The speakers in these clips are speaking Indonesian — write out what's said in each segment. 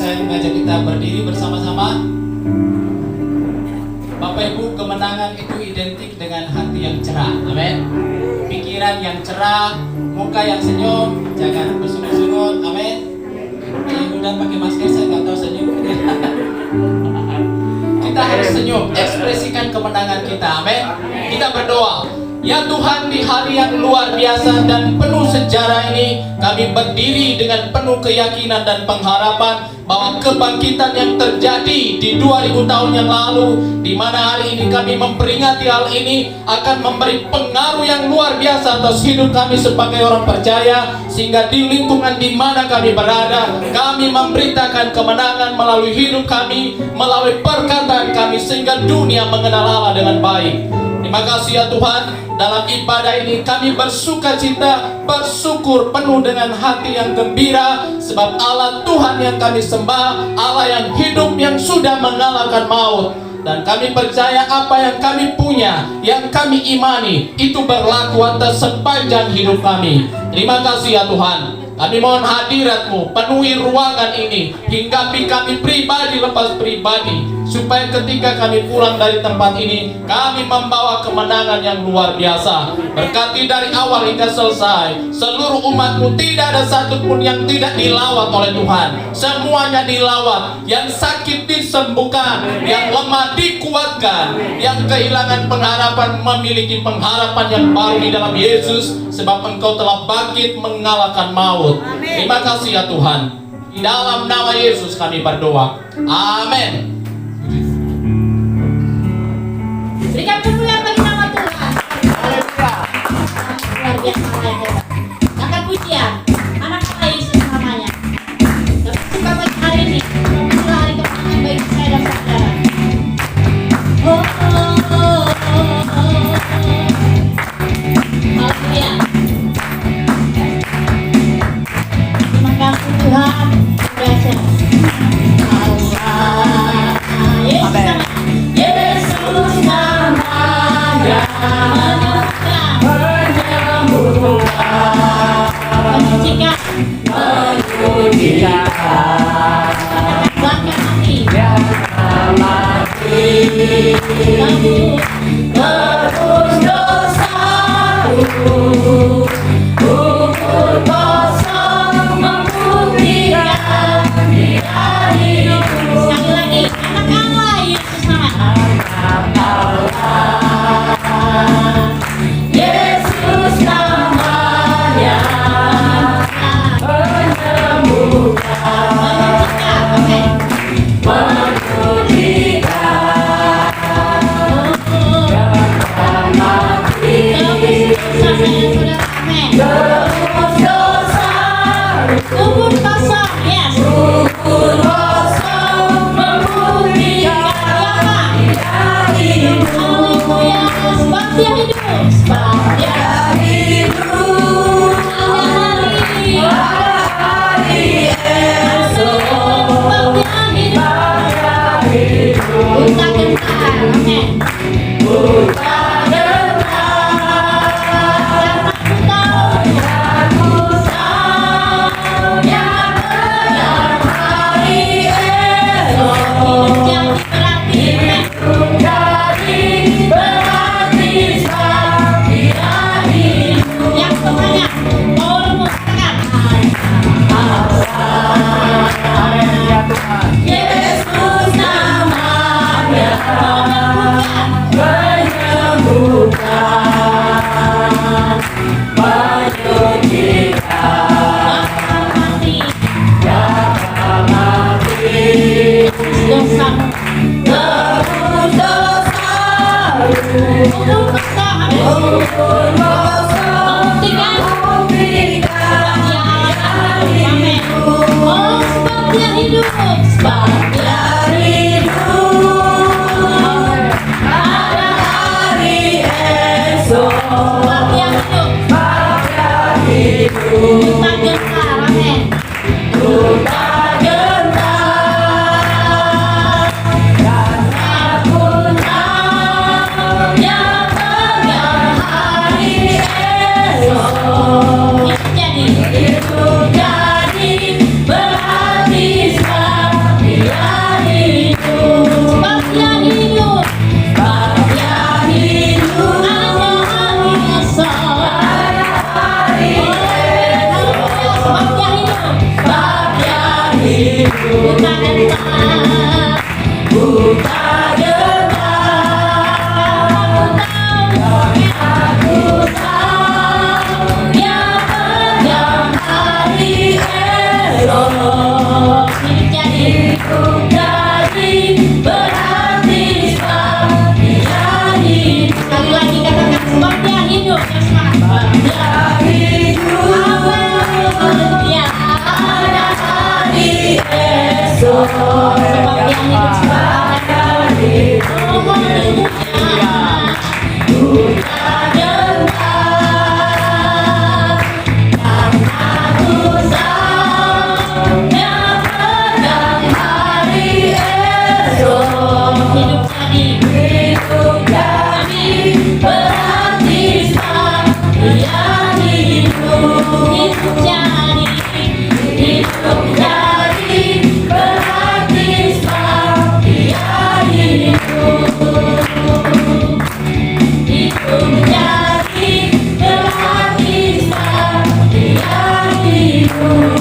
saya mengajak kita berdiri bersama-sama. Bapak Ibu, kemenangan itu identik dengan hati yang cerah. Amin. Pikiran yang cerah, muka yang senyum, jangan bersungut-sungut. Amin. Yang udah pakai masker saya nggak tahu senyum. Kita harus senyum, ekspresikan kemenangan kita. Amin. Kita berdoa. Ya Tuhan, di hari yang luar biasa dan penuh sejarah ini, kami berdiri dengan penuh keyakinan dan pengharapan bahwa kebangkitan yang terjadi di 2000 tahun yang lalu, di mana hari ini kami memperingati hal ini, akan memberi pengaruh yang luar biasa atas hidup kami sebagai orang percaya, sehingga di lingkungan di mana kami berada, kami memberitakan kemenangan melalui hidup kami, melalui perkataan kami, sehingga dunia mengenal Allah dengan baik. Terima kasih ya Tuhan, dalam ibadah ini kami bersuka cita, bersyukur penuh dengan hati yang gembira, sebab Allah Tuhan yang kami sembah, Allah yang hidup, yang sudah mengalahkan maut. Dan kami percaya apa yang kami punya, yang kami imani, itu berlaku atas sepanjang hidup kami. Terima kasih ya Tuhan. Kami mohon hadirat-Mu, penuhi ruangan ini, hinggapi kami pribadi lepas pribadi, supaya ketika kami pulang dari tempat ini, kami membawa kemenangan yang luar biasa. Berkati dari awal hingga selesai, seluruh umat-Mu, tidak ada satupun yang tidak dilawat oleh Tuhan. Semuanya dilawat, yang sakit disembuhkan, yang lemah dikuatkan, yang kehilangan pengharapan memiliki pengharapan yang baru di dalam Yesus, sebab Engkau telah bangkit mengalahkan maut. Terima kasih ya Tuhan. Di dalam nama Yesus kami berdoa. Amin. Berikan kemuliaan bagi nama Tuhan. Haleluya. Luar biasa hebat. Angkat pujian. Anak Allah Yesus namanya. Dan suka bagi hari ini. Semoga hari kemenangan bagi saya dan saudara. Oh, oh, oh, oh, oh. Haleluya. Terima kasih Tuhan. Biasa. Allah. Yesus namanya. Yesus namanya menyembuhkan, menyucikan, bahkan mati, tebus dosaku, ukur kosong membuktikan dia hidup. Sekali lagi, anak Allah Yesus namanya. Yesus namanya menyembuhkan, menyucikan, bahkan mati, tebus dosa, kubur kosong, yes, kubur kosong membuktikan dia hidup. Haleluya, sebab dia hidup, sebab dia hidup. Pada hari esok, sebab dia hidup. Buta gentar, amin. Buta gentar, dan aku tahu yang benar hari esok. Hidup jadi berarti sebab dia hidup. Yang semuanya mau muskan. Yesus namanya menyembuhkan, menyucikan, bahkan mati, dosa, tebus dosa, ukur dosa, membuktikan dia hidup. Oh, sebab dia hidup, sebab dia hidup. Pada hari esok, sebab dia hidup, sebab dia hidup. Buta gentar, amin. Buta gentar, dan aku tahu yang benar hari esok. Hidup jadi berarti sebab hidup. Ku tak dengar, tapi aku tahu yang panjang hari esok. Hidup jadi berarti sebab dia hidup. Sekali lagi katakan sebab dia hidup. Dia hidup, dia ada hari esok. Sebab dia hidup, sebab dia hidup. Ku tak dengar, karena ku tahu yang panjang hari esok. Hidup jadi berarti sebab dia hidup. Hidup jadi berarti sebab dia hidup. Hidup jadi berarti sebab dia hidup.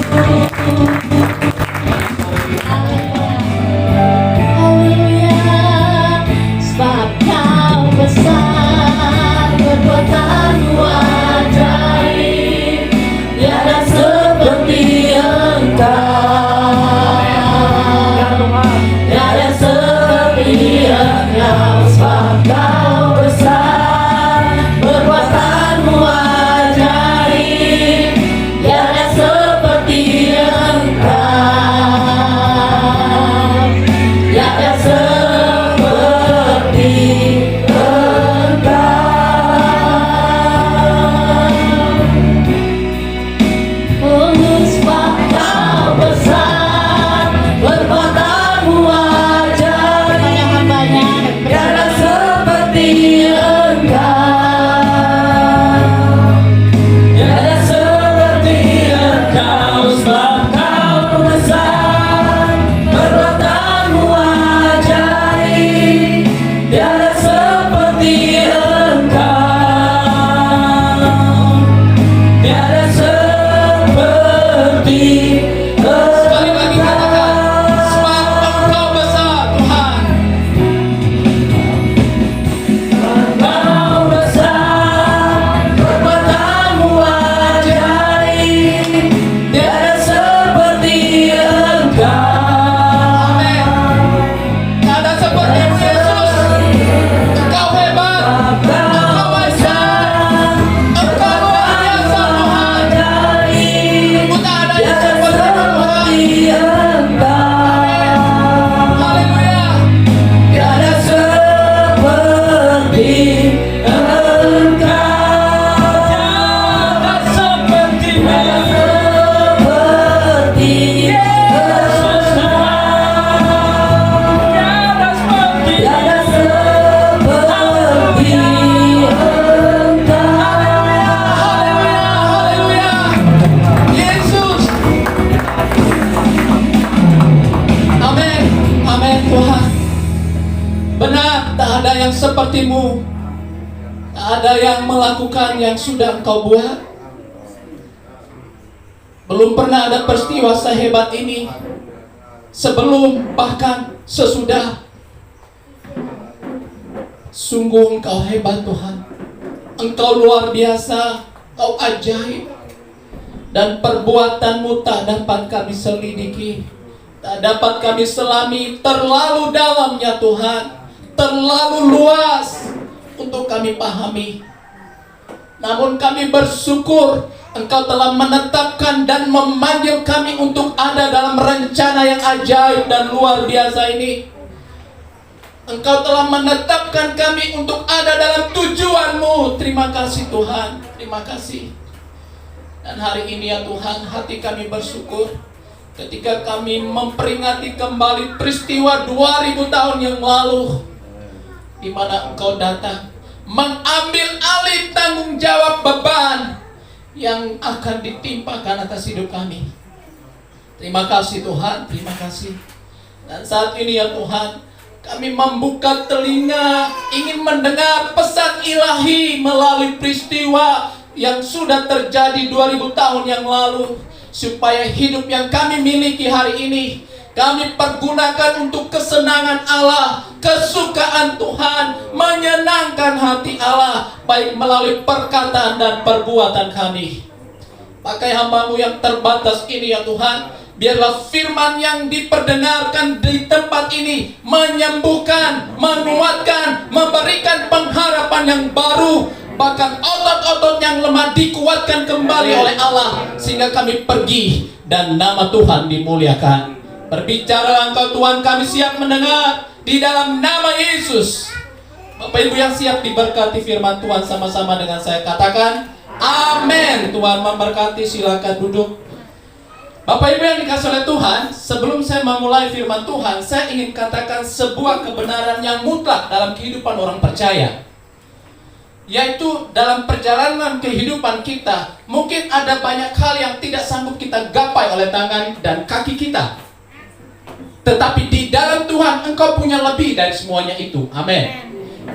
Haleluya, sebab kau besar, perbuatanmu ajaib, tiada seperti Engkau, tiada seperti Engkau. Sebab kau besar, perbuatanmu ajaib, tiada seperti Engkau, tiada seperti Engkau. Oh, sebab kau besar, perbuatanmu ajaib, tiada seperti Engkau, tiada seperti Engkau. Sebab kau besar, perbuatanmu ajaib, tiada seperti Engkau, tiada seperti Sekali lagi katakan, sebab Engkau besar Tuhan. Kau besar, perbuatanmu ajaib, tiada seperti Engkau. Tak ada seperti-Mu Yesus. Engkau hebat, Engkau besar, Engkau luar biasa Tuhan. Ku tak ada yang seperti-Mu Tuhan. Haleluya. Tiada seperti Engkau, tiada seperti Yesus, tiada seperti Engkau. Haleluya. Yesus. Amin. Amin Tuhan. Benar, tak ada yang seperti-Mu. Tak ada yang melakukan yang sudah Engkau buat. Belum pernah ada peristiwa sehebat ini. Sebelum bahkan sesudah. Sungguh Engkau hebat Tuhan. Engkau luar biasa. Engkau ajaib. Dan perbuatan-Mu tak dapat kami selidiki, tak dapat kami selami. Terlalu dalamnya Tuhan, terlalu luas untuk kami pahami. Namun kami bersyukur Engkau telah menetapkan dan memanggil kami untuk ada dalam rencana yang ajaib dan luar biasa ini. Engkau telah menetapkan kami untuk ada dalam tujuan-Mu. Terima kasih Tuhan, terima kasih. Dan hari ini ya Tuhan, hati kami bersyukur ketika kami memperingati kembali peristiwa 2000 tahun yang lalu, di mana Engkau datang mengambil alih tanggung jawab beban yang akan ditimpakan atas hidup kami. Terima kasih Tuhan, terima kasih. Dan saat ini ya Tuhan, kami membuka telinga, ingin mendengar pesan ilahi melalui peristiwa yang sudah terjadi 2000 tahun yang lalu. supaya hidup yang kami miliki hari ini kami pergunakan untuk kesenangan Allah, kesukaan Tuhan, menyenangkan hati Allah, baik melalui perkataan dan perbuatan kami. Pakai hamba-Mu yang terbatas ini ya Tuhan, biarlah firman yang diperdengarkan di tempat ini menyembuhkan, menguatkan, memberikan pengharapan yang baru. Bahkan otot-otot yang lemah dikuatkan kembali oleh Allah, sehingga kami pergi dan nama Tuhan dimuliakan. Berbicara Engkau Tuhan, kami siap mendengar di dalam nama Yesus. Bapak Ibu yang siap diberkati firman Tuhan, sama-sama dengan saya katakan amin. Tuhan memberkati, silakan duduk. Bapak Ibu yang dikasihi oleh Tuhan, sebelum saya memulai firman Tuhan, saya ingin katakan sebuah kebenaran yang mutlak dalam kehidupan orang percaya, yaitu dalam perjalanan kehidupan kita, mungkin ada banyak hal yang tidak sanggup kita gapai oleh tangan dan kaki kita. Tetapi di dalam Tuhan engkau punya lebih dari semuanya itu. Amin.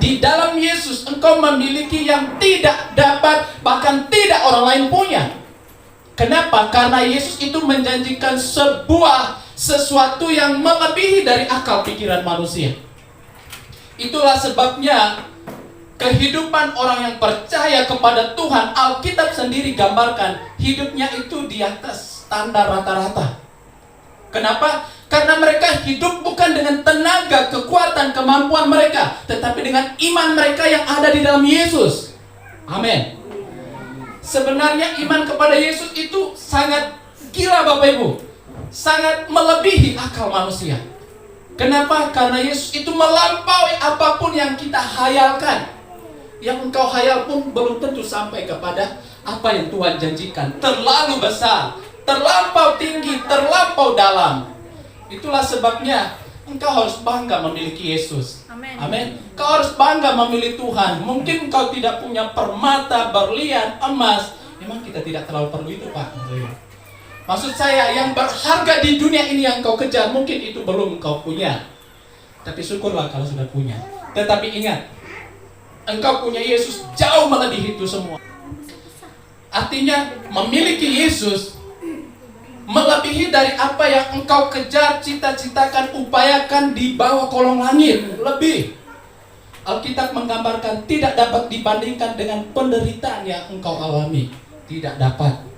Di dalam Yesus engkau memiliki yang tidak dapat, bahkan tidak orang lain punya. Kenapa? Karena Yesus itu menjanjikan sesuatu yang melebihi dari akal pikiran manusia. Itulah sebabnya kehidupan orang yang percaya kepada Tuhan, Alkitab sendiri gambarkan hidupnya itu di atas standar rata-rata. Kenapa? Karena mereka hidup bukan dengan tenaga, kekuatan, kemampuan mereka, tetapi dengan iman mereka yang ada di dalam Yesus. Amin. Sebenarnya iman kepada Yesus itu sangat gila Bapak Ibu, sangat melebihi akal manusia. Kenapa? Karena Yesus itu melampaui apapun yang kita hayalkan. Yang engkau hayal pun belum tentu sampai kepada apa yang Tuhan janjikan. Terlalu besar, terlampau tinggi, terlampau dalam. Itulah sebabnya engkau harus bangga memiliki Yesus. Amin. Engkau harus bangga memilih Tuhan. Mungkin engkau tidak punya permata, berlian, emas. Memang kita tidak terlalu perlu itu, Pak. Maksud saya, yang berharga di dunia ini yang engkau kejar, mungkin itu belum engkau punya. Tapi syukurlah kalau sudah punya. Tetapi ingat, engkau punya Yesus jauh melebihi itu semua. Artinya, memiliki Yesus melebihi dari apa yang engkau kejar, cita-citakan, upayakan di bawah kolong langit. Lebih. Alkitab menggambarkan tidak dapat dibandingkan dengan penderitaan yang engkau alami. Tidak dapat.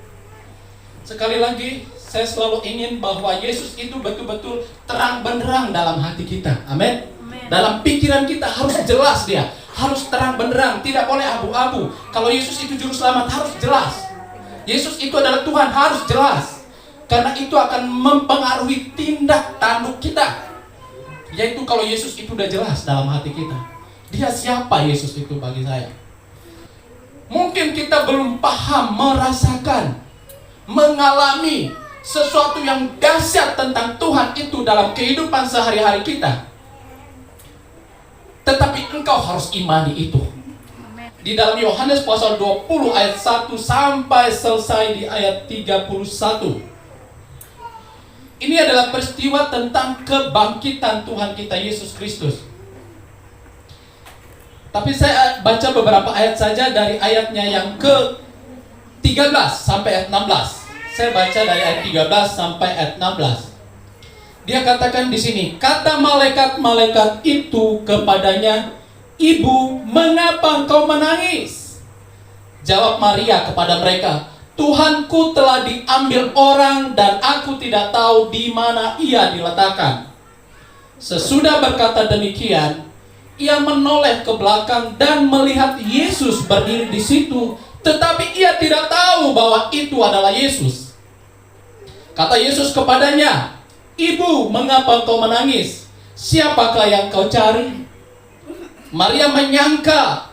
Sekali lagi, saya selalu ingin bahwa Yesus itu betul-betul terang benderang dalam hati kita. Amin. Dalam pikiran kita harus jelas dia. Harus terang benderang, tidak boleh abu-abu. Kalau Yesus itu juru selamat, harus jelas. Yesus itu adalah Tuhan, harus jelas. Karena itu akan mempengaruhi tindak tanduk kita. Yaitu kalau Yesus itu udah jelas dalam hati kita. Dia siapa Yesus itu bagi saya? Mungkin kita belum paham, merasakan, mengalami sesuatu yang dahsyat tentang Tuhan itu dalam kehidupan sehari-hari kita. Tetapi engkau harus imani itu. Di dalam Yohanes pasal 20 ayat 1 sampai selesai di ayat 31. Ini adalah peristiwa tentang kebangkitan Tuhan kita Yesus Kristus. Tapi saya baca beberapa ayat saja dari ayatnya yang ke-13 sampai ayat 16. Saya baca dari ayat 13 sampai ayat 16. Dia katakan di sini, kata malaikat-malaikat itu kepadanya, "Ibu, mengapa engkau menangis?" Jawab Maria kepada mereka, "Tuhanku telah diambil orang dan aku tidak tahu di mana ia diletakkan." Sesudah berkata demikian, ia menoleh ke belakang dan melihat Yesus berdiri di situ, tetapi ia tidak tahu bahwa itu adalah Yesus. Kata Yesus kepadanya, "Ibu, mengapa engkau menangis? Siapakah yang kau cari?" Maria menyangka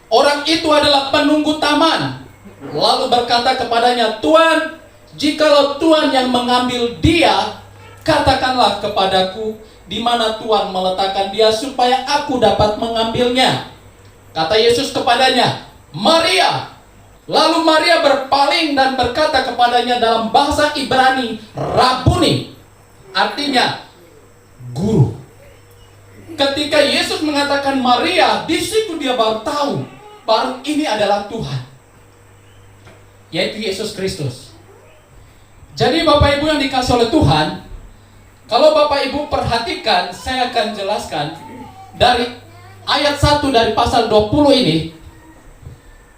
orang itu adalah penunggu taman, lalu berkata kepadanya, "Tuan, jikalau Tuan yang mengambil dia, katakanlah kepadaku di mana Tuan meletakkan dia supaya aku dapat mengambilnya." Kata Yesus kepadanya, "Maria." Lalu Maria berpaling dan berkata kepadanya dalam bahasa Ibrani, "Rabuni." Artinya guru. Ketika Yesus mengatakan Maria, di situ dia baru tahu bahwa ini adalah Tuhan, yaitu Yesus Kristus. Jadi Bapak Ibu yang dikasih oleh Tuhan, kalau Bapak Ibu perhatikan, saya akan jelaskan dari ayat 1 dari pasal 20 ini.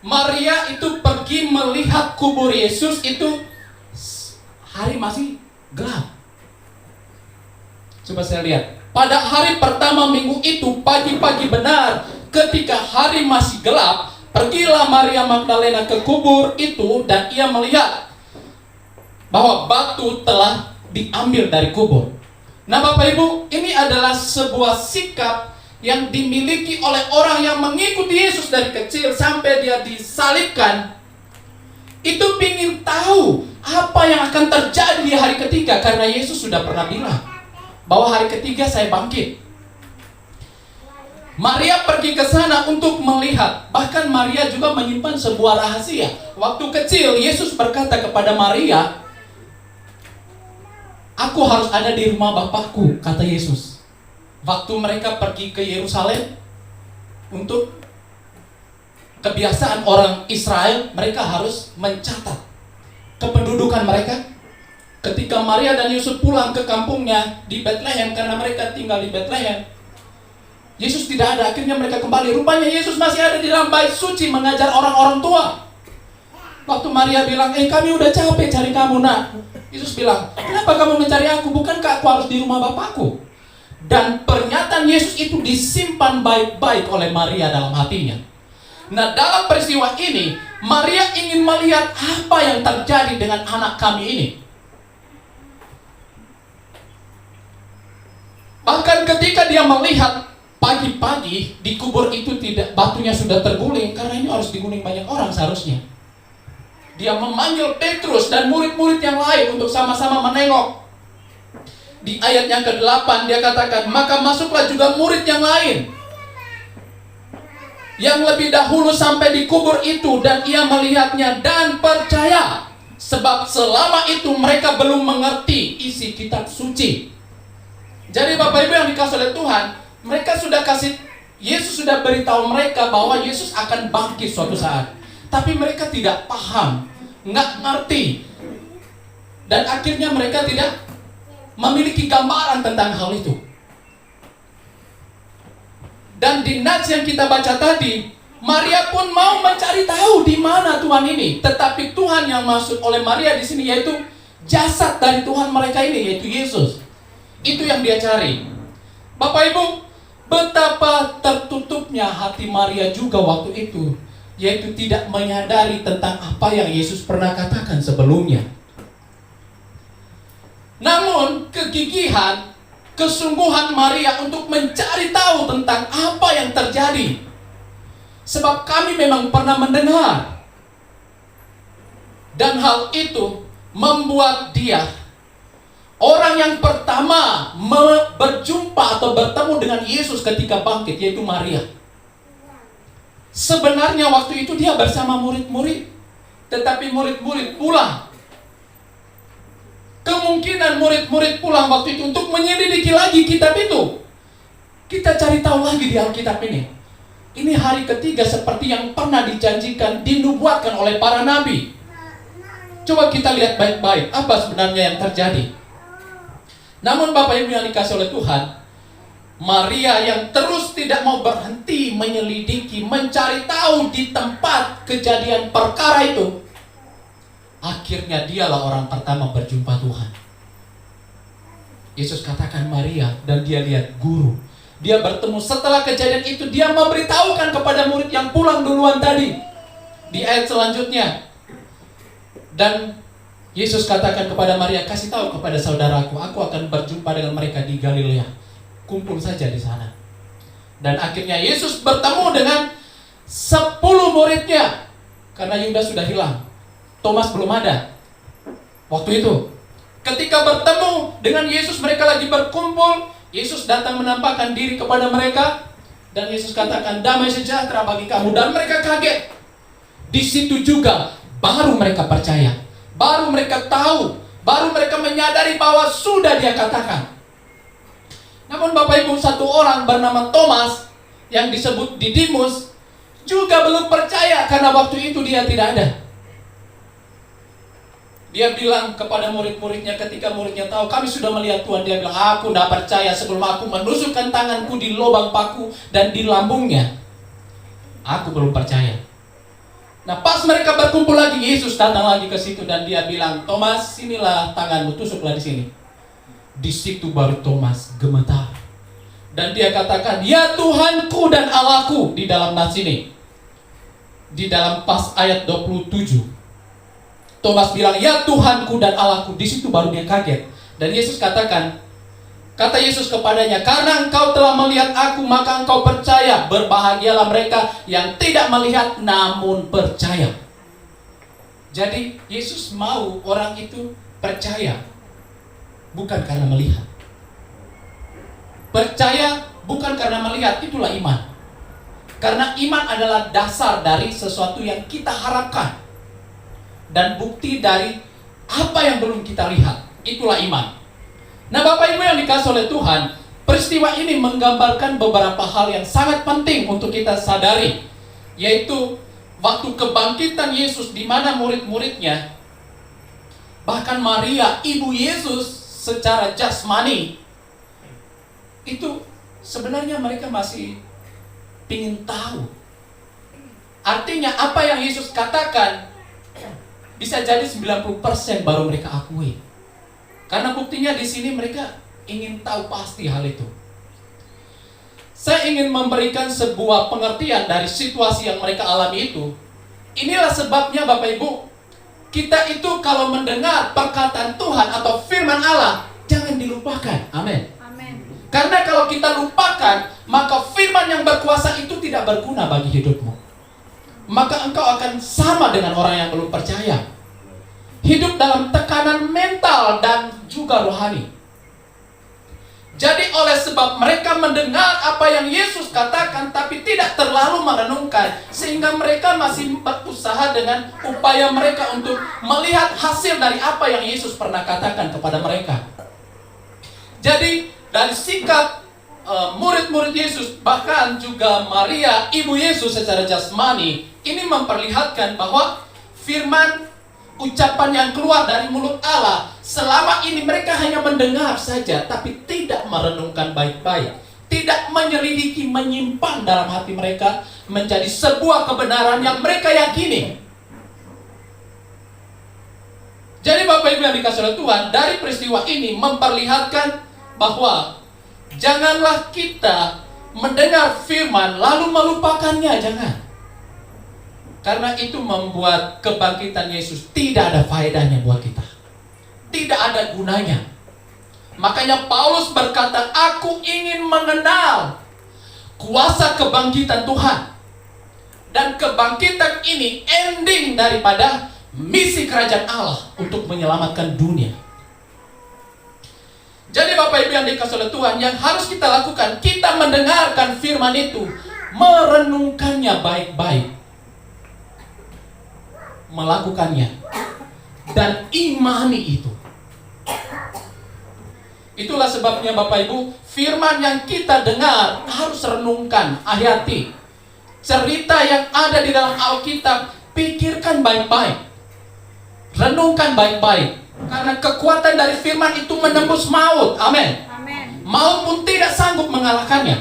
Maria itu pergi melihat kubur Yesus itu hari masih gelap. Coba saya lihat. Pada hari pertama minggu itu, pagi-pagi benar, ketika hari masih gelap, pergilah Maria Magdalena ke kubur itu dan ia melihat bahwa batu telah diambil dari kubur. Nah Bapak Ibu, ini adalah sebuah sikap yang dimiliki oleh orang yang mengikuti Yesus dari kecil sampai dia disalibkan. Itu ingin tahu apa yang akan terjadi di hari ketiga, karena Yesus sudah pernah bilang bahwa hari ketiga saya bangkit. Maria pergi ke sana untuk melihat. Bahkan Maria juga menyimpan sebuah rahasia. Waktu kecil Yesus berkata kepada Maria, "Aku harus ada di rumah Bapakku," kata Yesus. Waktu mereka pergi ke Yerusalem, untuk kebiasaan orang Israel, mereka harus mencatat kependudukan mereka. Ketika Maria dan Yusuf pulang ke kampungnya di Bethlehem, karena mereka tinggal di Bethlehem, Yesus tidak ada. Akhirnya mereka kembali. Rupanya Yesus masih ada di dalam bait suci mengajar orang-orang tua. Waktu Maria bilang, kami udah capek cari kamu, nak. Yesus bilang, kenapa kamu mencari aku? Bukankah aku harus di rumah Bapakku? Dan pernyataan Yesus itu disimpan baik-baik oleh Maria dalam hatinya. Nah, dalam peristiwa ini, Maria ingin melihat apa yang terjadi dengan anak kami ini. Bahkan ketika dia melihat pagi-pagi di kubur itu tidak, batunya sudah terguling, karena ini harus diguling banyak orang seharusnya. Dia memanggil Petrus dan murid-murid yang lain untuk sama-sama menengok. Di ayat yang ke-8 dia katakan, maka masuklah juga murid yang lain yang lebih dahulu sampai di kubur itu, dan ia melihatnya dan percaya, sebab selama itu mereka belum mengerti isi kitab suci. Jadi Bapak Ibu yang dikasih oleh Tuhan, Yesus sudah beritahu mereka bahwa Yesus akan bangkit suatu saat. Tapi mereka tidak paham, nggak ngerti. Dan akhirnya mereka tidak memiliki gambaran tentang hal itu. Dan di nats yang kita baca tadi, Maria pun mau mencari tahu di mana Tuhan ini. Tetapi Tuhan yang maksud oleh Maria di sini yaitu jasad dari Tuhan mereka ini, yaitu Yesus. Itu yang dia cari. Bapak Ibu, betapa tertutupnya hati Maria juga waktu itu, yaitu tidak menyadari tentang apa yang Yesus pernah katakan sebelumnya. Namun kegigihan, kesungguhan Maria untuk mencari tahu tentang apa yang terjadi. Sebab kami memang pernah mendengar. Dan hal itu membuat dia orang yang pertama berjumpa atau bertemu dengan Yesus ketika bangkit, yaitu Maria. Sebenarnya waktu itu dia bersama murid-murid, tetapi murid-murid pulang. Kemungkinan murid-murid pulang waktu itu untuk menyelidiki lagi kitab itu. Kita cari tahu lagi di Alkitab ini. Ini hari ketiga seperti yang pernah dijanjikan, dinubuatkan oleh para nabi. Coba kita lihat baik-baik apa sebenarnya yang terjadi. Namun Bapak Ibu yang dikasih oleh Tuhan, Maria yang terus tidak mau berhenti menyelidiki, mencari tahu di tempat kejadian perkara itu, akhirnya dialah orang pertama berjumpa Tuhan. Yesus katakan Maria, dan dia lihat guru. Dia bertemu setelah kejadian itu, dia memberitahukan kepada murid yang pulang duluan tadi. Di ayat selanjutnya, dan Yesus katakan kepada Maria, kasih tahu kepada saudaraku, aku akan berjumpa dengan mereka di Galilea. Kumpul saja di sana. Dan akhirnya Yesus bertemu dengan 10 muridnya, karena Yudas sudah hilang. Thomas belum ada waktu itu. Ketika bertemu dengan Yesus, mereka lagi berkumpul. Yesus datang menampakkan diri kepada mereka, dan Yesus katakan, damai sejahtera bagi kamu. Dan mereka kaget. Di situ juga baru mereka percaya, baru mereka tahu, baru mereka menyadari bahwa sudah dia katakan. Namun Bapak Ibu, satu orang bernama Thomas yang disebut Didimus juga belum percaya, karena waktu itu dia tidak ada. Dia bilang kepada murid-muridnya ketika muridnya tahu, kami sudah melihat Tuhan. Dia bilang, aku tidak percaya sebelum aku menusukkan tanganku di lubang paku dan di lambungnya. Aku belum percaya. Nah, pas mereka berkumpul lagi, Yesus datang lagi ke situ dan dia bilang, Thomas, sinilah tanganmu, tusuklah di sini. Di situ baru Thomas gemetar. Dan dia katakan, ya Tuhanku dan Allahku, di dalam nas ini. Di dalam pas ayat 27. Thomas bilang, ya Tuhanku dan Allahku. Di situ baru dia kaget. Dan Yesus katakan, kata Yesus kepadanya, karena engkau telah melihat aku, maka engkau percaya. Berbahagialah mereka yang tidak melihat namun percaya. Jadi Yesus mau orang itu percaya, bukan karena melihat. Percaya bukan karena melihat, itulah iman. Karena iman adalah dasar dari sesuatu yang kita harapkan. Dan bukti dari apa yang belum kita lihat. Itulah iman. Nah, Bapak Ibu yang dikasih oleh Tuhan, peristiwa ini menggambarkan beberapa hal yang sangat penting untuk kita sadari. Yaitu waktu kebangkitan Yesus, di mana murid-muridnya, bahkan Maria, ibu Yesus secara jasmani, itu sebenarnya mereka masih ingin tahu. Artinya apa yang Yesus katakan bisa jadi 90% baru mereka akui. Karena buktinya di sini mereka ingin tahu pasti hal itu. Saya ingin memberikan sebuah pengertian dari situasi yang mereka alami itu. Inilah sebabnya Bapak Ibu, kita itu kalau mendengar perkataan Tuhan atau firman Allah, jangan dilupakan. Amin. Karena kalau kita lupakan, maka firman yang berkuasa itu tidak berguna bagi hidupmu. Maka engkau akan sama dengan orang yang belum percaya. Hidup dalam tekanan mental dan juga rohani. Jadi oleh sebab mereka mendengar apa yang Yesus katakan, tapi tidak terlalu merenungkan, sehingga mereka masih berusaha dengan upaya mereka untuk melihat hasil dari apa yang Yesus pernah katakan kepada mereka. Jadi dari sikap murid-murid Yesus, bahkan juga Maria, ibu Yesus secara jasmani, ini memperlihatkan bahwa firman, ucapan yang keluar dari mulut Allah, selama ini mereka hanya mendengar saja, tapi tidak merenungkan baik-baik, tidak menyelidiki, menyimpan dalam hati mereka, menjadi sebuah kebenaran yang mereka yakini. Jadi Bapak Ibu yang dikasih oleh Tuhan, dari peristiwa ini memperlihatkan bahwa janganlah kita mendengar firman lalu melupakannya, jangan. Karena itu membuat kebangkitan Yesus tidak ada faedahnya buat kita. Tidak ada gunanya. Makanya Paulus berkata, aku ingin mengenal kuasa kebangkitan Tuhan. Dan kebangkitan ini ending daripada misi kerajaan Allah untuk menyelamatkan dunia. Jadi Bapak Ibu yang dikasih oleh Tuhan, yang harus kita lakukan, kita mendengarkan firman itu, merenungkannya baik-baik, melakukannya, dan imani itu. Itulah sebabnya Bapak Ibu, firman yang kita dengar harus renungkan, hayati. Cerita yang ada di dalam Alkitab, pikirkan baik-baik, renungkan baik-baik. Karena kekuatan dari firman itu menembus maut. Amin. Maut pun tidak sanggup mengalahkannya.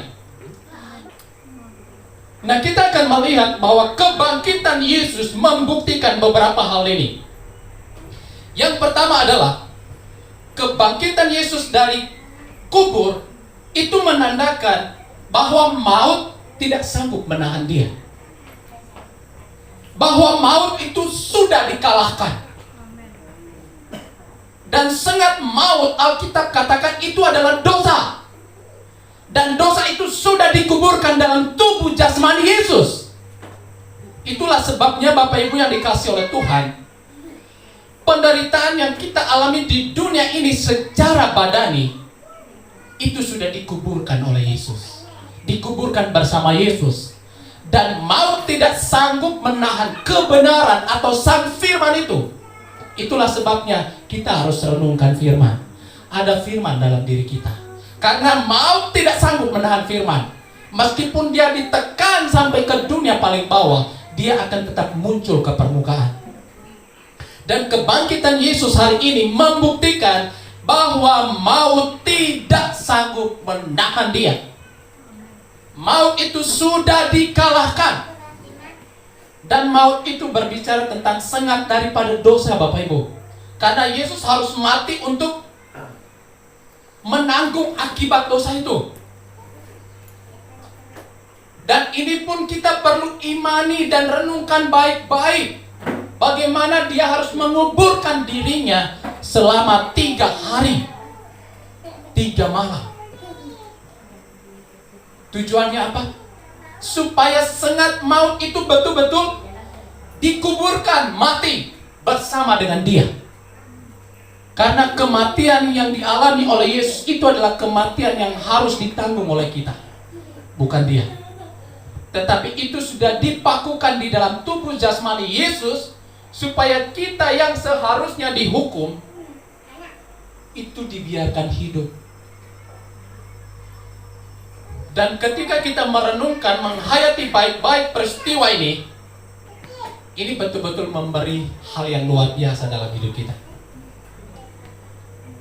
Nah, kita akan melihat bahwa kebangkitan Yesus membuktikan beberapa hal ini. Yang pertama adalah kebangkitan Yesus dari kubur itu menandakan bahwa maut tidak sanggup menahan dia. Bahwa maut itu sudah dikalahkan. Dan sengat maut, Alkitab katakan itu adalah dosa. Dan dosa itu sudah dikuburkan dalam tubuh jasmani Yesus. Itulah sebabnya Bapak Ibu yang dikasih oleh Tuhan, penderitaan yang kita alami di dunia ini secara badani, itu sudah dikuburkan oleh Yesus. Dikuburkan bersama Yesus. Dan maut tidak sanggup menahan kebenaran atau sang firman itu. Itulah sebabnya kita harus renungkan firman. Ada firman dalam diri kita. Karena maut tidak sanggup menahan firman. Meskipun dia ditekan sampai ke dunia paling bawah, dia akan tetap muncul ke permukaan. Dan kebangkitan Yesus hari ini membuktikan bahwa maut tidak sanggup menahan dia. Maut itu sudah dikalahkan. Dan maut itu berbicara tentang sengat daripada dosa, Bapak Ibu. Karena Yesus harus mati untuk menanggung akibat dosa itu. Dan ini pun kita perlu imani dan renungkan baik-baik. Bagaimana dia harus menguburkan dirinya selama 3 hari 3 malam. Tujuannya apa? Supaya sengat maut itu betul-betul dikuburkan, mati bersama dengan dia. Karena kematian yang dialami oleh Yesus itu adalah kematian yang harus ditanggung oleh kita, bukan dia. Tetapi itu sudah dipakukan di dalam tubuh jasmani Yesus, supaya kita yang seharusnya dihukum itu dibiarkan hidup. Dan ketika kita merenungkan, menghayati baik-baik peristiwa ini betul-betul memberi hal yang luar biasa dalam hidup kita.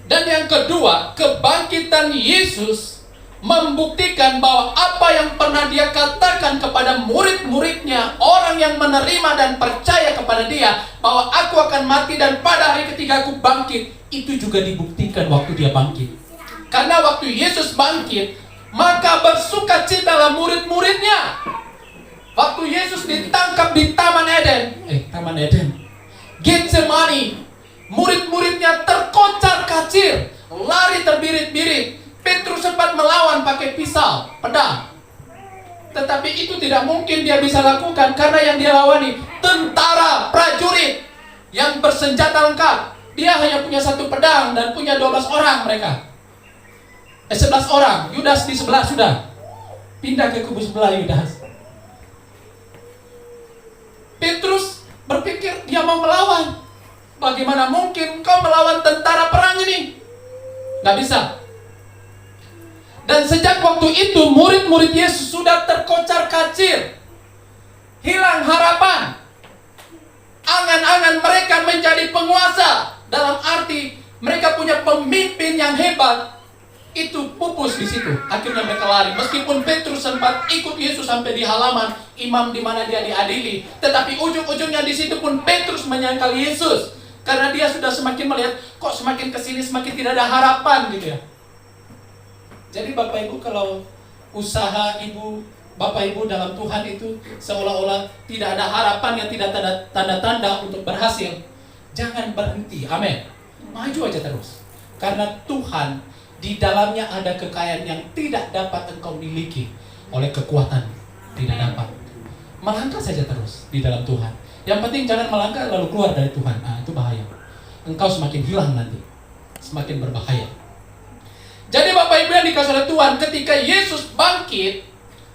Dan yang kedua, kebangkitan Yesus membuktikan bahwa apa yang pernah dia katakan kepada murid-muridnya, orang yang menerima dan percaya kepada dia, bahwa aku akan mati dan pada hari ketiga aku bangkit, itu juga dibuktikan waktu dia bangkit. Karena waktu Yesus bangkit, maka bersukacitalah murid-muridnya. Waktu Yesus ditangkap di Taman Eden, Getsemani, murid-muridnya terkocar kacir, lari terbirit-birit. Petrus sempat melawan pakai pisau, pedang. Tetapi itu tidak mungkin dia bisa lakukan, karena yang dia lawani tentara, prajurit yang bersenjata lengkap. Dia hanya punya 1 pedang dan punya 12 orang mereka. 11 orang. Yudas di sebelah sudah. Pindah ke kubu sebelah Yudas. Petrus berpikir dia mau melawan. Bagaimana mungkin kau melawan tentara perang ini? Gak bisa. Dan sejak waktu itu murid-murid Yesus sudah terkocar kacir, hilang harapan. Angan-angan mereka menjadi penguasa, dalam arti mereka punya pemimpin yang hebat, itu pupus di situ. Akhirnya mereka lari. Meskipun Petrus sempat ikut Yesus sampai di halaman imam di mana dia diadili, tetapi ujung-ujungnya di situ pun Petrus menyangkal Yesus, karena dia sudah semakin melihat, kok semakin kesini semakin tidak ada harapan gitu ya. Jadi Bapak Ibu, kalau usaha Bapak Ibu dalam Tuhan itu seolah-olah tidak ada harapan, yang tidak ada tanda-tanda untuk berhasil, jangan berhenti. Amin. Maju aja terus. Karena Tuhan di dalamnya ada kekayaan yang tidak dapat engkau miliki oleh kekuatan. Tidak dapat. Melangkah saja terus di dalam Tuhan. Yang penting jangan melangkah lalu keluar dari Tuhan. Itu bahaya. Engkau semakin hilang nanti. Semakin berbahaya. Jadi Bapak Ibu yang dikasihi oleh Tuhan, ketika Yesus bangkit,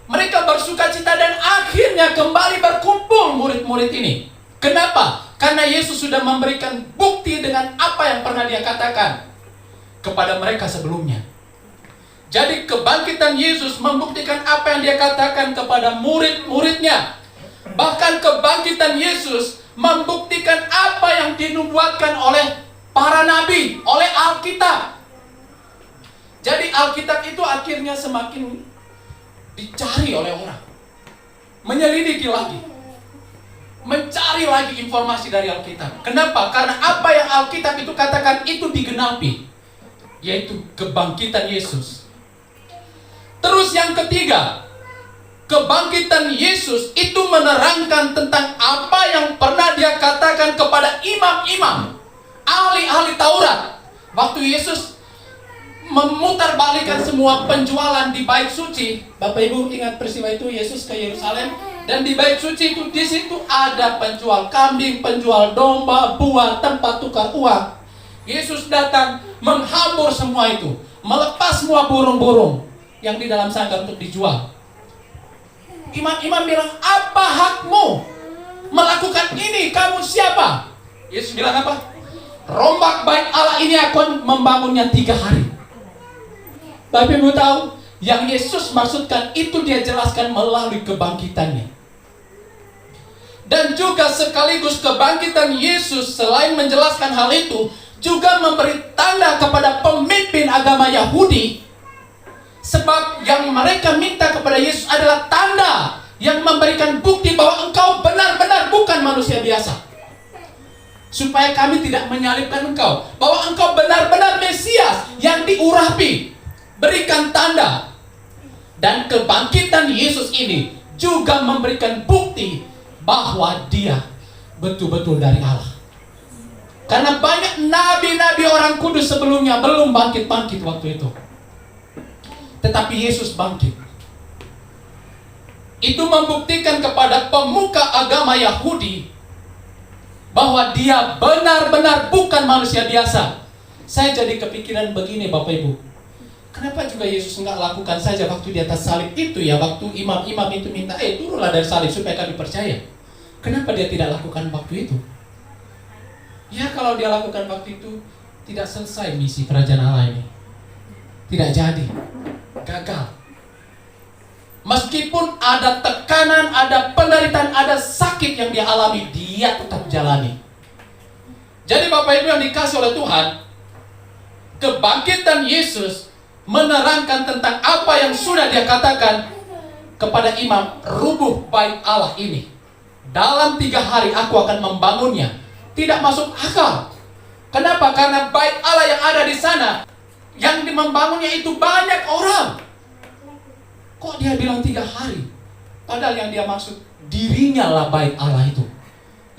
mereka bersukacita dan akhirnya kembali berkumpul murid-murid ini. Kenapa? Karena Yesus sudah memberikan bukti dengan apa yang pernah dia katakan kepada mereka sebelumnya. Jadi kebangkitan Yesus membuktikan apa yang dia katakan kepada murid-muridnya. Bahkan kebangkitan Yesus membuktikan apa yang dinubuatkan oleh para nabi, oleh Alkitab. Jadi Alkitab itu akhirnya semakin dicari oleh orang, menyelidiki lagi, mencari lagi informasi dari Alkitab. Kenapa? Karena apa yang Alkitab itu katakan itu digenapi, yaitu kebangkitan Yesus. Terus yang ketiga, kebangkitan Yesus itu menerangkan tentang apa yang pernah dia katakan kepada imam-imam, ahli-ahli Taurat. Waktu Yesus memutarbalikkan semua penjualan di bait suci. Bapak Ibu ingat peristiwa itu, Yesus ke Yerusalem, dan di bait suci itu di situ ada penjual kambing, penjual domba, buah, tempat tukar uang. Yesus datang menghambur semua itu, melepas semua burung-burung yang di dalam sanggar untuk dijual. Imam-imam bilang, apa hakmu melakukan ini? Kamu siapa? Yesus bilang apa? Rombak bait Allah ini akan membangunnya 3 hari. Tapi Ibu tahu, yang Yesus maksudkan itu dia jelaskan melalui kebangkitannya. Dan juga sekaligus kebangkitan Yesus selain menjelaskan hal itu, juga memberi tanda kepada pemimpin agama Yahudi. Sebab yang mereka minta kepada Yesus adalah tanda yang memberikan bukti bahwa engkau benar-benar bukan manusia biasa. Supaya kami tidak menyalibkan engkau, bahwa engkau benar-benar Mesias yang diurapi. Berikan tanda. Dan kebangkitan Yesus ini juga memberikan bukti bahwa dia betul-betul dari Allah. Karena banyak nabi-nabi orang kudus sebelumnya belum bangkit-bangkit waktu itu. Tetapi Yesus bangkit. Itu membuktikan kepada pemuka agama Yahudi bahwa dia benar-benar bukan manusia biasa. Saya jadi kepikiran begini Bapak Ibu. Kenapa juga Yesus enggak lakukan saja waktu di atas salib itu ya, waktu imam-imam itu minta, turunlah dari salib supaya kami percaya. Kenapa dia tidak lakukan waktu itu? Ya kalau dia lakukan waktu itu, tidak selesai misi kerajaan Allah ini. Tidak jadi. Gagal. Meskipun ada tekanan, ada penderitaan, ada sakit yang dia alami, dia tetap jalani. Jadi Bapak Ibu yang dikasih oleh Tuhan, kebangkitan Yesus menerangkan tentang apa yang sudah dia katakan kepada imam, rubuh bait Allah ini. Dalam 3 hari aku akan membangunnya. Tidak masuk akal. Kenapa? Karena bait Allah yang ada di sana, yang membangunnya itu banyak orang. Kok dia bilang 3 hari? Padahal yang dia maksud dirinya lah bait Allah itu.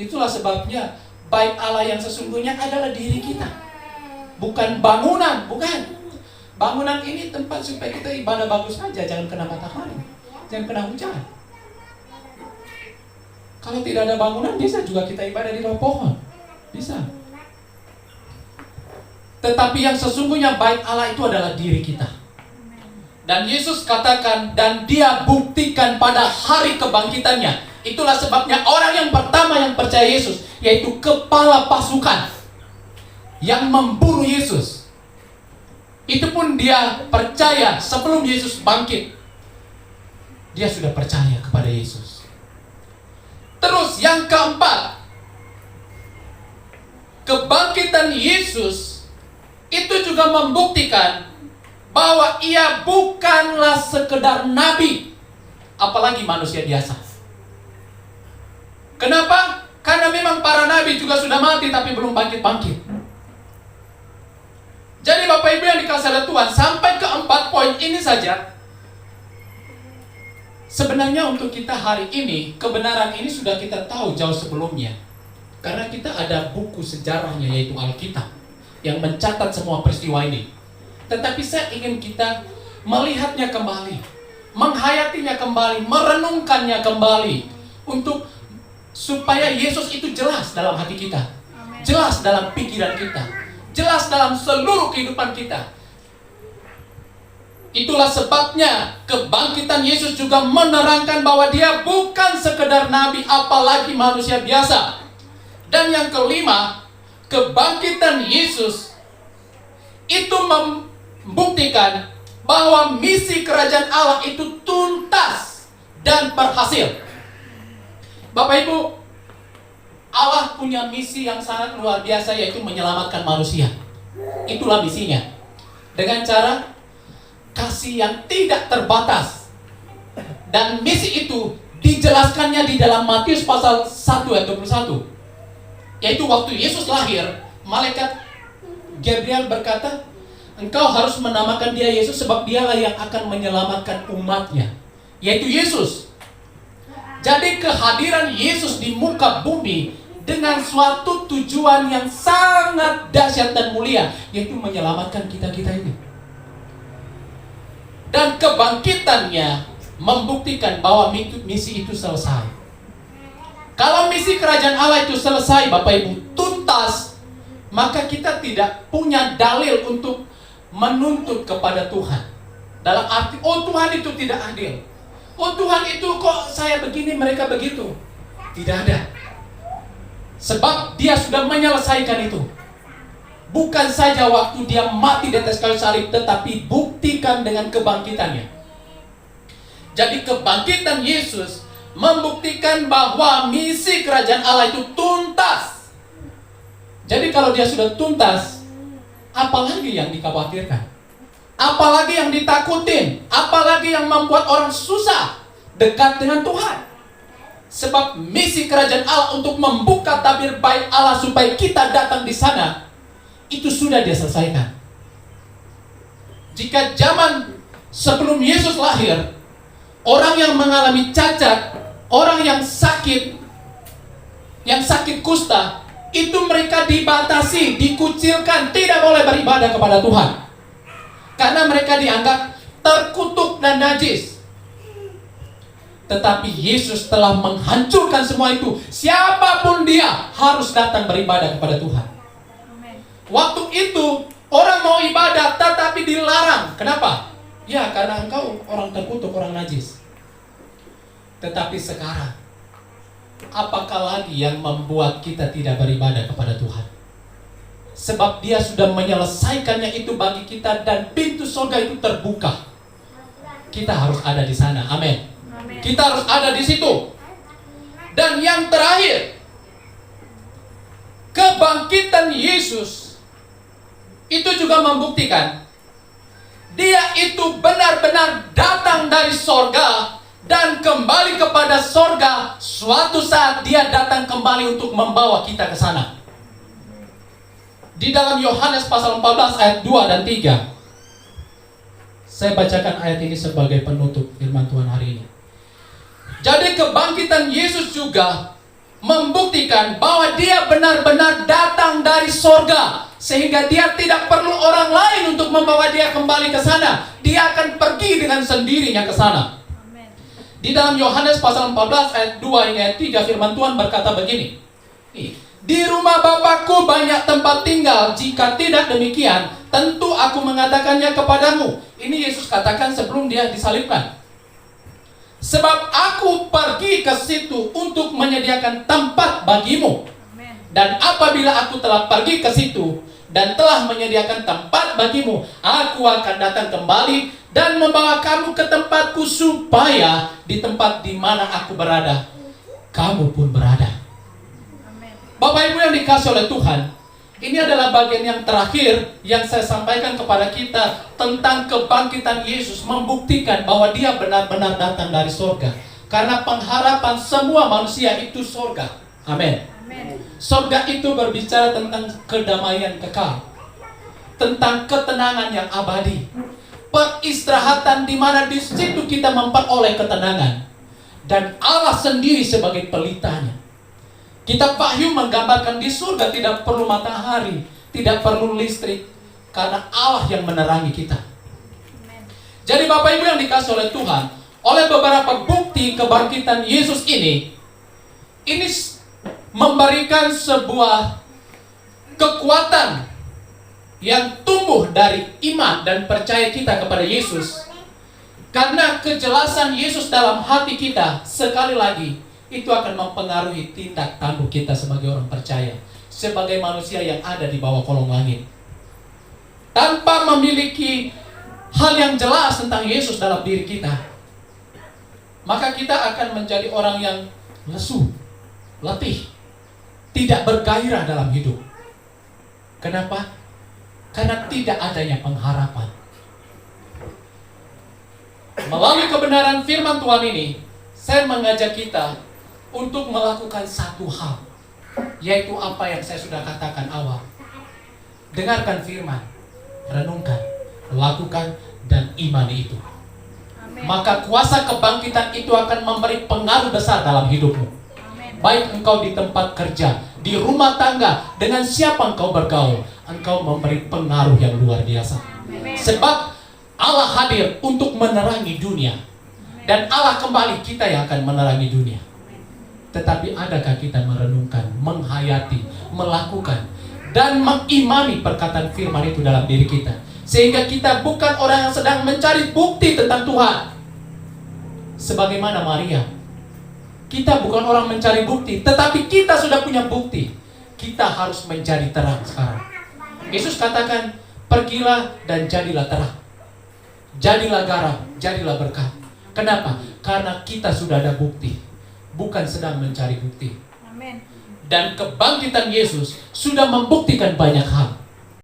Itulah sebabnya bait Allah yang sesungguhnya adalah diri kita. Bukan bangunan, bukan. Bangunan ini tempat supaya kita ibadah bagus saja, jangan kena matahari, jangan kena hujan. Kalau tidak ada bangunan, bisa juga kita ibadah di bawah pohon. Bisa. Tetapi yang sesungguhnya bait Allah itu adalah diri kita. Dan Yesus katakan, dan dia buktikan pada hari kebangkitannya. Itulah sebabnya orang yang pertama yang percaya Yesus, yaitu kepala pasukan yang memburu Yesus. Itu pun dia percaya sebelum Yesus bangkit. Dia sudah percaya kepada Yesus. Terus yang keempat, kebangkitan Yesus itu juga membuktikan bahwa ia bukanlah sekedar nabi, apalagi manusia biasa. Kenapa? Karena memang para nabi juga sudah mati tapi belum bangkit-bangkit. Jadi Bapak Ibu yang dikasih oleh Tuhan, sampai ke 4 poin ini saja. Sebenarnya untuk kita hari ini, kebenaran ini sudah kita tahu jauh sebelumnya. Karena kita ada buku sejarahnya, yaitu Alkitab, yang mencatat semua peristiwa ini. Tetapi saya ingin kita melihatnya kembali, menghayatinya kembali, merenungkannya kembali, untuk supaya Yesus itu jelas dalam hati kita, jelas dalam pikiran kita, jelas dalam seluruh kehidupan kita. Itulah sebabnya kebangkitan Yesus juga menerangkan bahwa dia bukan sekedar nabi, apalagi manusia biasa. Dan yang kelima, kebangkitan Yesus itu membuktikan bahwa misi kerajaan Allah itu tuntas dan berhasil. Bapak Ibu, Allah punya misi yang sangat luar biasa, yaitu menyelamatkan manusia. Itulah misinya. Dengan cara kasih yang tidak terbatas. Dan misi itu dijelaskannya di dalam Matius pasal 1 ayat 21. Yaitu waktu Yesus lahir, malaikat Gabriel berkata, engkau harus menamakan dia Yesus, sebab dialah yang akan menyelamatkan umatnya, yaitu Yesus. Jadi kehadiran Yesus di muka bumi dengan suatu tujuan yang sangat dahsyat dan mulia, yaitu menyelamatkan kita-kita ini. Dan kebangkitannya membuktikan bahwa misi itu selesai. Kalau misi kerajaan Allah itu selesai, Bapak Ibu, tuntas, maka kita tidak punya dalil untuk menuntut kepada Tuhan. Dalam arti, oh Tuhan itu tidak adil, oh Tuhan itu kok saya begini, mereka begitu. Tidak ada. Sebab dia sudah menyelesaikan itu. Bukan saja waktu dia mati di atas kayu salib, tetapi buktikan dengan kebangkitannya. Jadi kebangkitan Yesus membuktikan bahwa misi kerajaan Allah itu tuntas. Jadi kalau dia sudah tuntas, apalagi yang dikhawatirkan? Apalagi yang ditakutin? Apalagi yang membuat orang susah dekat dengan Tuhan? Sebab misi kerajaan Allah untuk membuka tabir baik Allah supaya kita datang di sana, itu sudah dia selesaikan. Jika zaman sebelum Yesus lahir, orang yang mengalami cacat, orang yang sakit kusta, itu mereka dibatasi, dikucilkan, tidak boleh beribadah kepada Tuhan. Karena mereka dianggap terkutuk dan najis. Tetapi Yesus telah menghancurkan semua itu. Siapapun dia harus datang beribadah kepada Tuhan. Waktu itu orang mau ibadah tetapi dilarang. Kenapa? Ya karena engkau orang terkutuk, orang najis. Tetapi sekarang, apakah lagi yang membuat kita tidak beribadah kepada Tuhan? Sebab dia sudah menyelesaikannya itu bagi kita dan pintu surga itu terbuka. Kita harus ada di sana. Amin. Kita harus ada di situ. Dan yang terakhir, kebangkitan Yesus itu juga membuktikan dia itu benar-benar datang dari sorga dan kembali kepada sorga. Suatu saat dia datang kembali untuk membawa kita ke sana. Di dalam Yohanes pasal 14 ayat 2 dan 3, saya bacakan ayat ini sebagai penutup firman Tuhan hari ini. Jadi kebangkitan Yesus juga membuktikan bahwa dia benar-benar datang dari sorga, sehingga dia tidak perlu orang lain untuk membawa dia kembali ke sana. Dia akan pergi dengan sendirinya ke sana. Di dalam Yohanes pasal 14 ayat 2 hingga ayat 3, firman Tuhan berkata begini. Di rumah Bapakku banyak tempat tinggal. Jika tidak demikian, tentu aku mengatakannya kepadamu. Ini Yesus katakan sebelum dia disalibkan. Sebab aku pergi ke situ untuk menyediakan tempat bagimu. Dan apabila aku telah pergi ke situ dan telah menyediakan tempat bagimu, aku akan datang kembali dan membawa kamu ke tempatku, supaya di tempat di mana aku berada, kamu pun berada. Bapak Ibu yang dikasihi oleh Tuhan, ini adalah bagian yang terakhir yang saya sampaikan kepada kita tentang kebangkitan Yesus, membuktikan bahwa dia benar-benar datang dari surga. Karena pengharapan semua manusia itu surga. Amin. Surga itu berbicara tentang kedamaian kekal, tentang ketenangan yang abadi, peristirahatan di mana di situ kita memperoleh ketenangan, dan Allah sendiri sebagai pelitanya. Kitab Wahyu menggambarkan di surga tidak perlu matahari, tidak perlu listrik, karena Allah yang menerangi kita. Jadi Bapak Ibu yang dikasihi oleh Tuhan, oleh beberapa bukti kebangkitan Yesus ini memberikan sebuah kekuatan yang tumbuh dari iman dan percaya kita kepada Yesus. Karena kejelasan Yesus dalam hati kita, sekali lagi, itu akan mempengaruhi tindak tanduk kita sebagai orang percaya, sebagai manusia yang ada di bawah kolong langit. Tanpa memiliki hal yang jelas tentang Yesus dalam diri kita, maka kita akan menjadi orang yang lesu, letih, tidak bergairah dalam hidup. Kenapa? Karena tidak adanya pengharapan. Melalui kebenaran firman Tuhan ini, saya mengajak kita untuk melakukan satu hal, yaitu apa yang saya sudah katakan awal. Dengarkan firman, renungkan, lakukan, dan imani itu. Amen. Maka kuasa kebangkitan itu akan memberi pengaruh besar dalam hidupmu. Amen. Baik engkau di tempat kerja, di rumah tangga, dengan siapa engkau bergaul, engkau memberi pengaruh yang luar biasa. Amen. Sebab Allah hadir untuk menerangi dunia, dan Allah kembali kita yang akan menerangi dunia. Tetapi adakah kita merenungkan, menghayati, melakukan, dan mengimani perkataan firman itu dalam diri kita, sehingga kita bukan orang yang sedang mencari bukti tentang Tuhan. Sebagaimana Maria, kita bukan orang mencari bukti, tetapi kita sudah punya bukti. Kita harus mencari terang sekarang. Yesus katakan, pergilah dan jadilah terang, jadilah garam, jadilah berkat. Kenapa? Karena kita sudah ada bukti. bukan sedang mencari bukti. Amin. Dan kebangkitan Yesus sudah membuktikan banyak hal.